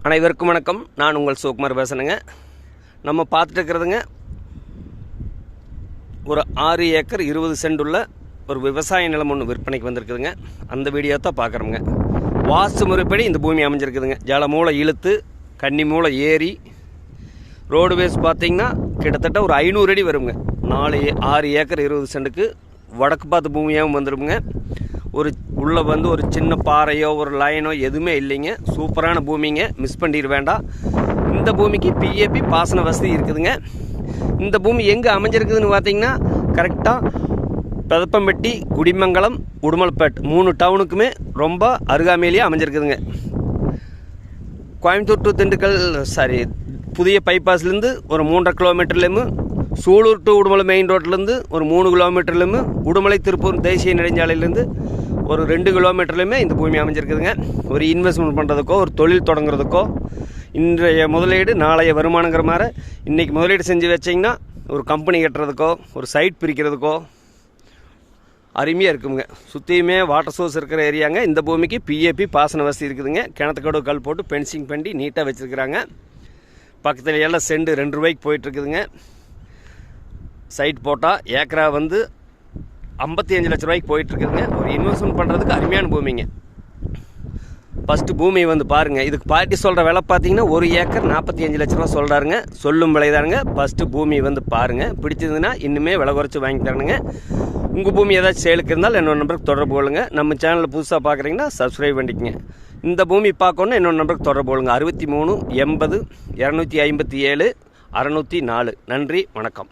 அனைவருக்கும் வணக்கம். நான் உங்கள் சிவகுமார் பேசுகிறேங்க. நம்ம பார்த்துட்டு இருக்கிறதுங்க ஒரு 6 ஏக்கர் 20 சென்ட் உள்ள ஒரு விவசாய நிலம் ஒன்று விற்பனைக்கு வந்திருக்குதுங்க. அந்த வீடியோ தான் பார்க்குறோங்க. வாஸ்து முறைப்படி இந்த பூமி அமைஞ்சிருக்குதுங்க. ஜல மூளை இழுத்து கன்னி மூளை ஏறி ரோடுவேஸ் பார்த்திங்கன்னா கிட்டத்தட்ட ஒரு 500 அடி வருங்க. 6 ஏக்கர் 20 சென்ட்டுக்கு வடக்கு பார்த்து பூமியாகவும் வந்துடுங்க. ஒரு உள்ளே வந்து ஒரு சின்ன பாறையோ ஒரு லைனோ எதுவுமே இல்லைங்க. சூப்பரான பூமிங்க, மிஸ் பண்ணிட வேண்டாம். இந்த பூமிக்கு பிஏபி பாசன வசதி இருக்குதுங்க. இந்த பூமி எங்கே அமைஞ்சிருக்குதுன்னு பார்த்தீங்கன்னா கரெக்டாக பெதப்பம்பட்டி, குடிமங்கலம், உடுமல்பேட் 3 டவுனுக்குமே ரொம்ப அருகாமையிலேயே அமைஞ்சிருக்குதுங்க. கோயம்புத்தூர் டு திண்டுக்கல் புதிய பைபாஸ்லேருந்து ஒரு 3.5 கிலோமீட்டர்லேயும், சூலூர் டு உடுமலை மெயின் ரோட்லேருந்து ஒரு 3 கிலோமீட்டர்லேயும், உடுமலை திருப்பூர் தேசிய நெடுஞ்சாலையிலேருந்து ஒரு 2 கிலோமீட்டர்லையுமே இந்த பூமி அமைஞ்சிருக்குதுங்க. ஒரு இன்வெஸ்ட்மெண்ட் பண்ணுறதுக்கோ ஒரு தொழில் தொடங்குறதுக்கோ இன்றைய முதலீடு நாளைய வருமானங்கிற மாதிரி இன்றைக்கி முதலீடு செஞ்சு வச்சிங்கன்னா ஒரு கம்பெனி கட்டுறதுக்கோ ஒரு சைட் பிரிக்கிறதுக்கோ அருமையாக இருக்குங்க. சுற்றியுமே வாட்டர் சோர்ஸ் இருக்கிற ஏரியாங்க. இந்த பூமிக்கு பிஏபி பாசன வசதி இருக்குதுங்க. கிணத்துக்கடு கல் போட்டு பென்சிங் பண்ணி நீட்டாக வச்சுருக்குறாங்க. பக்கத்தில் எல்லாம் செண்டு 2 ரூபாய்க்கு போயிட்டுருக்குதுங்க. சைட் போட்டால் ஏக்கரா வந்து 55 லட்ச ரூபாய்க்கு போயிட்டுருக்குதுங்க. ஒரு இன்வெஸ்ட்மெண்ட் பண்ணுறதுக்கு அருமையான பூமிங்க. ஃபஸ்ட்டு பூமி வந்து பாருங்கள். இதுக்கு பார்ட்டி சொல்கிற விலை பார்த்தீங்கன்னா 1 ஏக்கர் 45 லட்ச ரூபா சொல்கிறாருங்க. சொல்லும் விலைதானுங்க. ஃபஸ்ட்டு பூமி வந்து பாருங்கள். பிடிச்சதுன்னா இன்னுமே விலை குறைச்சி வாங்கி தரணுங்க. உங்கள் பூமி ஏதாச்சும் சேலுக்கு இருந்தால் என்னோட நம்பருக்கு தொடர்பு கொள்ளுங்க. நம்ம சேனலில் புதுசாக பார்க்குறீங்கன்னா சப்ஸ்கிரைப் பண்ணிக்கங்க. இந்த பூமி பார்க்கணுன்னா என்னோட நம்பருக்கு தொடர்பு கொள்ளுங்க. 63 80 257 604. நன்றி, வணக்கம்.